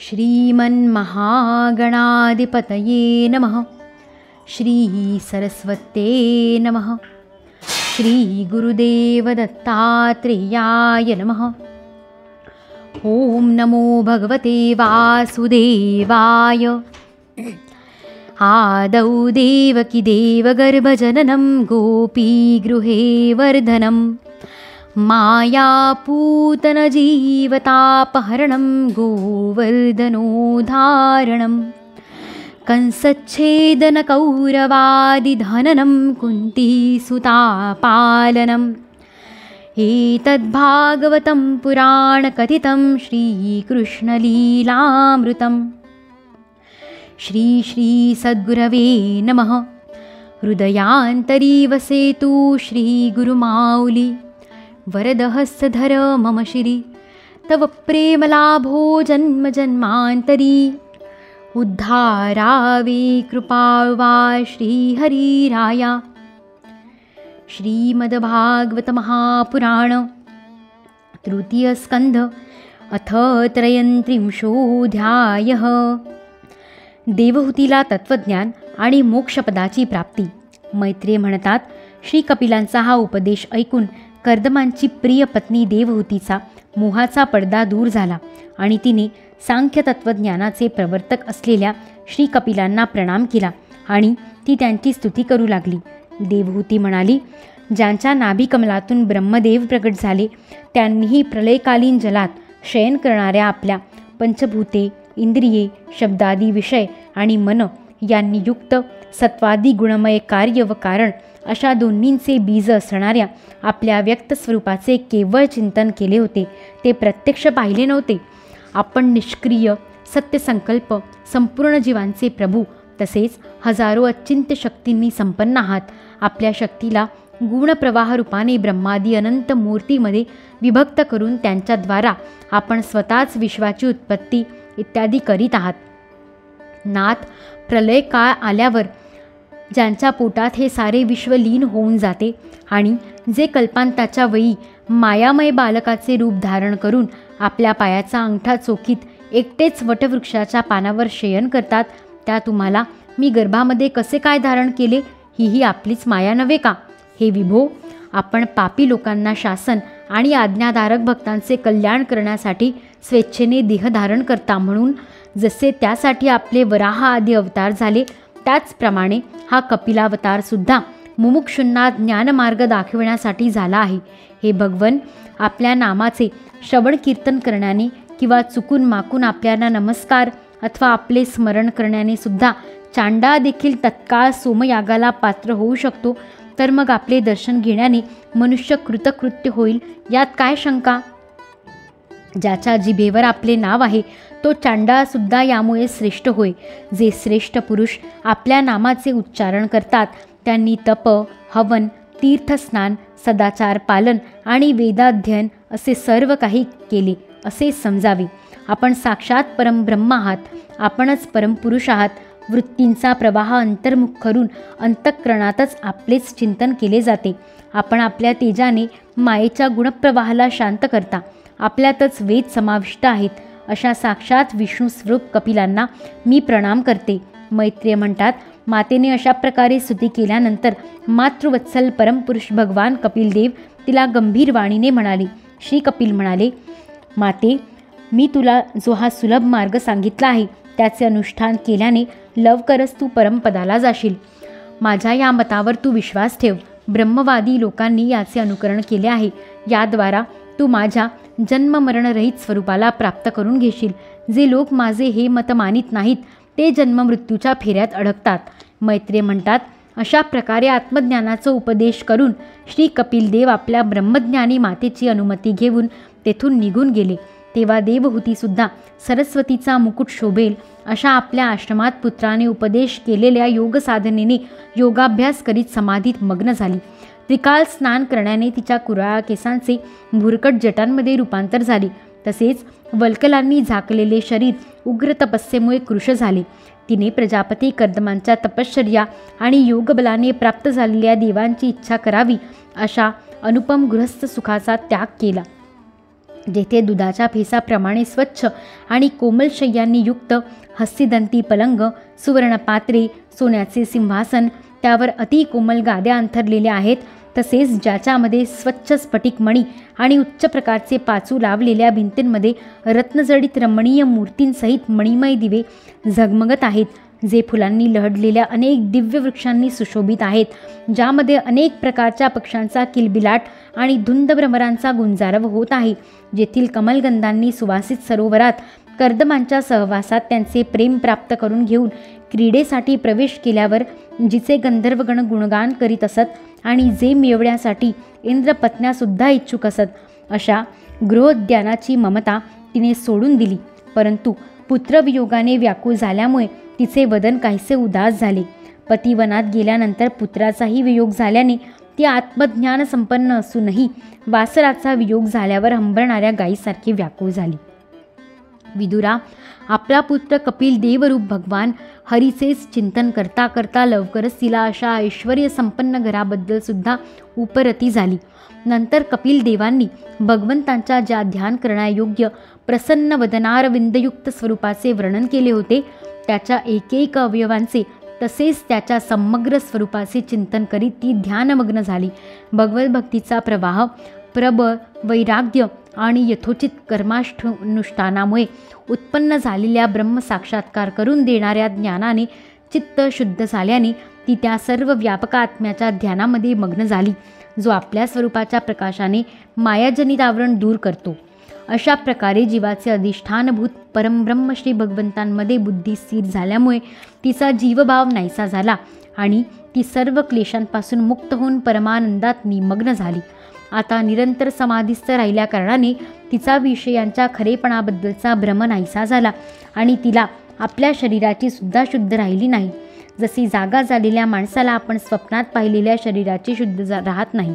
श्रीमन्महागणाधिपतये नमः। श्री सरस्वत्यै नमः। श्री गुरुदेव दत्तात्रेयाय नमः। ओम नमो भगवते वासुदेवाय। आदौ देवकी देवगर्भजननं गोपीगृहे वर्धनं मायापूतनजीवतापहरणं गोवर्धनोद्धारणं कंसच्छेदनकौरवादिधननं कुन्तीसुतापालनम् एतद्भागवतं पुराणकथितं श्रीकृष्णलीलामृतम्। श्री श्री सद्गुरवे नमः। हृदयान्तरी वसेतु श्री गुरुमाऊली। वरदहस्तधर मम शिरी तव प्रेमलाभो जन्म जन्मान्तरी। उद्धारावे कृपाळवा श्रीहरिराया। श्रीमद्भागवत महापुराण तृतीय स्कंध अथ त्रयस्त्रिंशोऽध्यायः। देवहूतीला तत्वज्ञान आणि मोक्षपदाची प्राप्ती। मैत्रेय म्हणतात, श्री कपिलांचा हा उपदेश ऐकून कर्दमांची प्रिय पत्नी देवहूतीचा मोहाचा पडदा दूर झाला आणि तिने सांख्य तत्वज्ञानाचे प्रवर्तक असलेल्या श्री कपिलांना प्रणाम केला आणि ती त्यांची स्तुती करू लागली। देवहूती म्हणाली, ज्यांच्या नाभिकमलातून ब्रह्मदेव प्रकट झाले त्यांनीही प्रलयकालीन जलात शयन करणाऱ्या आपल्या पंचभूते, इंद्रिये, शब्दादी विषय आणि मन यांनी युक्त सत्वादी गुणमय कार्य व कारण अशा दोन्हींचे बीज असणाऱ्या आपल्या व्यक्त स्वरूपाचे केवळ चिंतन केले होते, ते प्रत्यक्ष पाहिले नव्हते। आपण निष्क्रिय सत्यसंकल्प संपूर्ण जीवांचे प्रभू तसेच हजारो अचिंत्य शक्तींनी संपन्न आहात। आपल्या शक्तीला गुणप्रवाह रूपाने ब्रह्मादी अनंत मूर्तीमध्ये विभक्त करून त्यांच्याद्वारा आपण स्वतःच विश्वाची उत्पत्ती इत्यादी करीत आहात। नाथ, प्रलय काळ आल्यावर ज्यांच्या पोटात हे सारे विश्व लीन होऊन जाते आणि जे कल्पांताच्या वेळी मायामय बालकाचे रूप धारण करून आपल्या पायाचा अंगठा चोखीत एकटेच वटवृक्षाच्या पानावर शयन करतात, त्या तुम्हाला मी गर्भामध्ये कसे काय धारण केले, ही आपलीच माया नव्हे का? हे विभो, आपण पापी लोकांना शासन आणि आज्ञाधारक भक्तांचे कल्याण करण्यासाठी स्वेच्छेने देह धारण करता, म्हणून जसे त्यासाठी आपले वराह आदी अवतार झाले त्याचप्रमाणे हा कपिलावतार सुद्धा मुमुक्षुंना ज्ञानमार्ग दाखविण्यासाठी झाला आहे। हे भगवन, आपल्या नामाचे श्रवण कीर्तन करण्याने किंवा चुकून माकून आपल्याला नमस्कार अथवा आपले स्मरण करण्याने सुद्धा चांडा देखील तत्काळ सोमयागाला पात्र होऊ शकतो, तर मग आपले दर्शन घेण्याने मनुष्य कृतकृत्य होईल, यात काय शंका? ज्याच्या जिभेवर आपले नाव आहे तो चांडाळसुद्धा यामुळे श्रेष्ठ होय। जे श्रेष्ठ पुरुष आपल्या नामाचे उच्चारण करतात त्यांनी तप, हवन, तीर्थस्नान, सदाचार पालन आणि वेदाध्ययन असे सर्व काही केले असे समजावे। आपण साक्षात परमब्रह्म आहात, आपणच परमपुरुष आहात। वृत्तींचा प्रवाह अंतर्मुख करून अंतःकरणातच आपलेच चिंतन केले जाते। आपण आपल्या तेजाने मायेच्या गुणप्रवाहाला शांत करता, आपल्यातच वेद समाविष्ट आहेत अशा साक्षात विष्णू स्वरूप कपिलांना मी प्रणाम करते। मैत्रेय म्हणतात, मातेने अशा प्रकारे स्तुती केल्यानंतर मातृवत्सल परमपुरुष भगवान कपिलदेव तिला गंभीर वाणीने म्हणाले। श्री कपिल म्हणाले, माते, मी तुला जो हा सुलभ मार्ग सांगितला आहे त्याचे अनुष्ठान केल्याने लवकरच तू परमपदाला जाशील। माझ्या या मतावर तू विश्वास ठेव। ब्रह्मवादी लोकांनी याचे अनुकरण केले आहे। याद्वारा तू माझ्या जन्ममरणरहित स्वरूपाला प्राप्त करून घेशील। जे लोक माझे हे मत मानित नाहीत ते जन्ममृत्यूच्या फेऱ्यात अडकतात। मैत्रेय म्हणतात, अशा प्रकारे आत्मज्ञानाचा उपदेश करून श्री कपिलदेव आपल्या ब्रह्मज्ञानी मातेची अनुमती घेऊन तेथून निघून गेले। तेव्हा देवहूतीसुद्धा सरस्वतीचा मुकुट शोभेल अशा आपल्या आश्रमात पुत्राने उपदेश केलेल्या योग साधनेने योगाभ्यास करीत समाधीत मग्न झाली। त्रिकाळ स्नान करण्याने तिच्या कुराळा केसांचे भुरकट जटांमध्ये रूपांतर झाले। तसेच वल्कलांनी झाकलेले शरीर उग्र तपस्येमुळे कृश झाले। तिने प्रजापती कर्दमांच्या तपश्चर्या आणि योगबलाने प्राप्त झालेल्या देवांची इच्छा करावी अशा अनुपम गृहस्थ सुखाचा त्याग केला। जेथे दुधाच्या फेसाप्रमाणे स्वच्छ आणि कोमल शय्यांनी युक्त हस्तिदंती पलंग, सुवर्णपात्रे, सोन्याचे सिंहासन, त्यावर अति कोमल गाद्या अंथरलेल्या आहेत, तसेच ज्याच्यामध्ये स्वच्छ स्फटिक मणी आणि उच्च प्रकारचे पाचू लावलेल्या भिंतींमध्ये रत्नजडित रमणीय मूर्तींसहित मणिमय दिवे झगमगत आहेत, जे फुलांनी लहडलेल्या अनेक दिव्य वृक्षांनी सुशोभित आहेत, ज्यामध्ये अनेक प्रकारच्या पक्ष्यांचा किलबिलाट आणि धुंद भ्रमरांचा गुंजारव होत आहे, जेथील कमलगंधांनी सुवासित सरोवरात कर्दमांच्या सहवासात त्यांचे प्रेम प्राप्त करून घेऊन क्रीडेसाठी प्रवेश केल्यावर जिचे गंधर्वगण गुणगान करीत असत आणि जे मिळवण्यासाठी इंद्रपत्न्यासुद्धा इच्छुक असत, अशा गृहोद्यानाची ममता तिने सोडून दिली. परंतु पुत्रवियोगाने व्याकुळ झाल्यामुळे तिचे वदन काहीसे उदास झाले. पतिवनात गेल्यानंतर पुत्राचाही वियोग झाल्याने ती आत्मज्ञान संपन्न असूनही वासराचा वियोग झाल्यावर हंबरणाऱ्या गायीसारखी व्याकुळ झाली. विदुरा, आपला पुत्र कपिल देवरूप भगवान हरीचेच चिंतन करता करता लवकरच तिला अशा ऐश्वर्य संपन्न घराबद्दल सुद्धा उपरती झाली. नंतर कपिल देवांनी भगवंतांच्या ज्या ध्यान करण्यायोग्य प्रसन्न वदनारविंदयुक्त स्वरूपाचे वर्णन केले होते, त्याच्या एकैक अवयवांचे तसेच त्याच्या समग्र स्वरूपाचे चिंतन करीत ती ध्यानमग्न झाली. भगवद्भक्तीचा प्रवाह, प्रबळ वैराग्य आणि यथोचित कर्मानुष्ठानामुळे उत्पन्न झालेल्या ब्रह्मसाक्षात्कार करून देणाऱ्या ज्ञानाने चित्त शुद्ध झाल्याने ती त्या सर्व व्यापक आत्म्याच्या ध्यानामध्ये मग्न झाली, जो आपल्या स्वरूपाच्या प्रकाशाने मायाजनित आवरण दूर करतो. अशा प्रकारे जीवाचे अधिष्ठानभूत परमब्रह्म श्री भगवंतांमध्ये बुद्धी स्थिर झाल्यामुळे तिचा जीवभाव नाहीसा झाला आणि ती सर्व क्लेशांपासून मुक्त होऊन परमानंदात निमग्न झाली. आता निरंतर समाधीस्थ राहिल्या कारणाने तिचा विषयांच्या खरेपणाबद्दलचा भ्रम नाहीसा झाला आणि तिला आपल्या शरीराची सुद्धा शुद्ध राहिली नाही. जशी जागा झालेल्या माणसाला आपण स्वप्नात पाहिलेल्या शरीराची शुद्ध राहत नाही,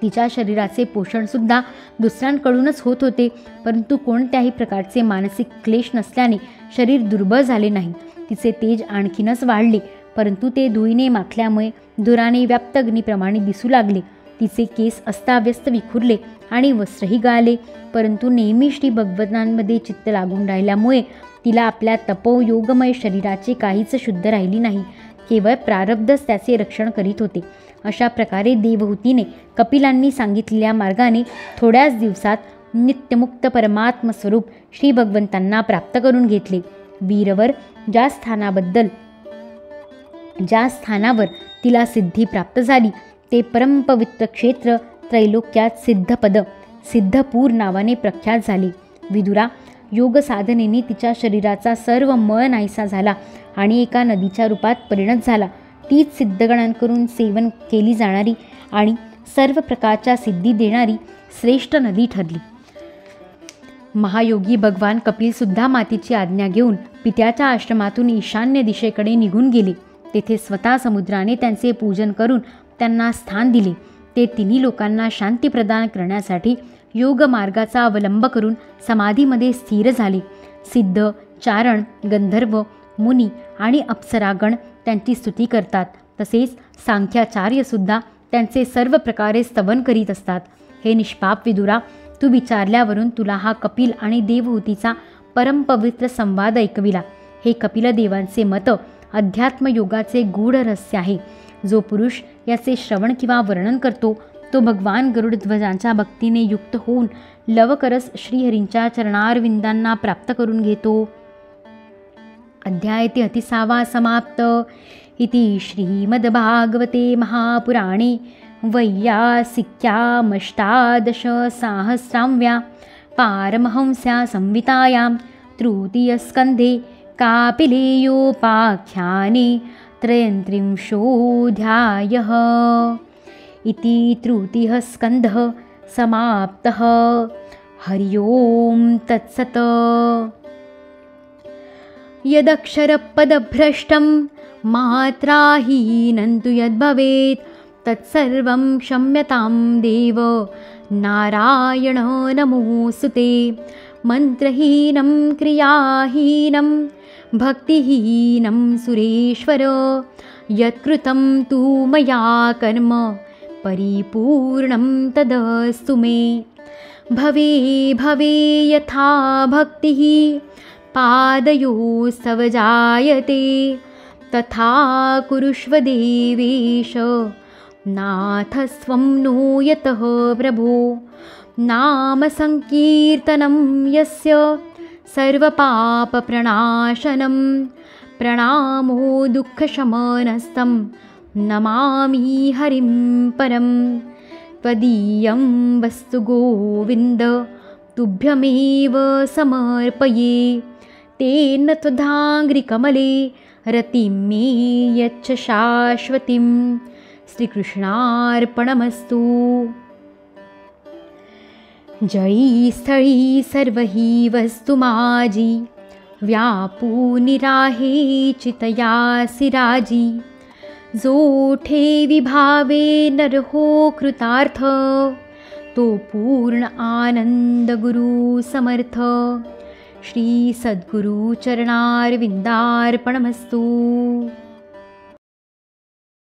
तिच्या शरीराचे पोषणसुद्धा दुसऱ्यांकडूनच होत होते, परंतु कोणत्याही प्रकारचे मानसिक क्लेश नसल्याने शरीर दुर्बळ झाले नाही. तिचे तेज आणखीनच वाढले, परंतु ते धुळीने माखल्यामुळे धुराने व्याप्त अग्नीप्रमाणे दिसू लागले. तिचे केस अस्ताव्यस्त विखुरले आणि वस्त्रही गाळले, परंतु नेहमी श्री भगवंतांमध्ये चित्त लागून राहिल्यामुळे तिला आपल्या तपोयोगमय शरीराचे काहीच शुद्ध राहिली नाही, केवळ प्रारब्धच त्याचे रक्षण करीत होते. अशा प्रकारे देवहूतीने कपिलांनी सांगितलेल्या मार्गाने थोड्याच दिवसात नित्यमुक्त परमात्म स्वरूप श्री भगवंतांना प्राप्त करून घेतले. वीरवर ज्या स्थानावर तिला सिद्धी प्राप्त झाली ते परमपवित्र क्षेत्र त्रैलोक्यात सिद्धपद, सिद्धपूर नावाने प्रख्यात झाले. विदुरा, योग साधनेने तिच्या शरीराचा सर्व मळ नाहीसा झाला आणि एका नदीच्या रूपात परिणत झाला. तीच सिद्धगणांकडून सेवन केली जाणारी आणि सर्व प्रकारच्या सिद्धी देणारी श्रेष्ठ नदी ठरली. महायोगी भगवान कपिलसुद्धा मातेची आज्ञा घेऊन पित्याच्या आश्रमातून ईशान्य दिशेकडे निघून गेले. तेथे स्वतः समुद्राने त्यांचे पूजन करून त्यांना स्थान दिले. ते तिन्ही लोकांना शांती प्रदान करण्यासाठी योग मार्गाचा अवलंब करून समाधीमध्ये स्थिर झाले. सिद्ध, चारण, गंधर्व, मुनी आणि अप्सरागण त्यांची स्तुती करतात. तसेच सांख्याचार्यसुद्धा त्यांचे सर्व प्रकारे स्तवन करीत असतात. हे निष्पाप विदुरा, तू विचारल्यावरून तुला हा कपिल आणि देवहूतीचा परमपवित्र संवाद ऐकविला. हे कपिलदेवांचे मत अध्यात्मयोगाचे गूढ रहस्य आहे. जो पुरुष याचे श्रवण किंवा वर्णन करतो तो भगवान गरुडध्वजांच्या भक्तीने युक्त होऊन लवकरच श्रीहरींच्या चरणारविंदांना प्राप्त करून घेतो. अध्याय 33 समाप्त. इति श्रीमद्भागवते महापुराणे वैयासिक्यामष्टादशसाहस्राव्या पारमहंस्या संहितायां तृतीयस्कन्धे कापिलेयोपाख्याने 33 इति तृतीयः स्कन्धः समाप्तः. हरि ओं तत्सत्. यदक्षरपदभ्रष्टं मात्राहीनं तु यद्भवेत् तत्सर्वं क्षम्यतां देव नारायण नमोऽस्तुते. मन्त्रहीनं क्रियाहीनं भक्तिहीनं सुरेश्वर यत्कृतं तु मया कर्म परिपूर्णं तदस्तु मे. भवे भवे यथा भक्तिः पादयोस्तव जायते तथा कुरुष्व देवेश नाथ स्वं नो यतः प्रभो नाम संकीर्तनं यस्य सर्वपापप्रणाशनं प्रणामो दुःखशमनस्तं नमामि हरिं परं त्वदीयं वस्तु गोविन्द तुभ्यमेव समर्पये तेन त्वदाङ्घ्रिकमले रतिं मे यच्छ शाश्वतीं श्रीकृष्णार्पणमस्तु। जयी स्थळी सर्वहि वस्तु माजी व्यापूनिराहे चितयासि राजी जो ठेवी भावे नरहो कृतार्थ तो पूर्ण आनंद गुरु समर्थ श्री सद्गुरु चरणारविंदार्पणमस्तु।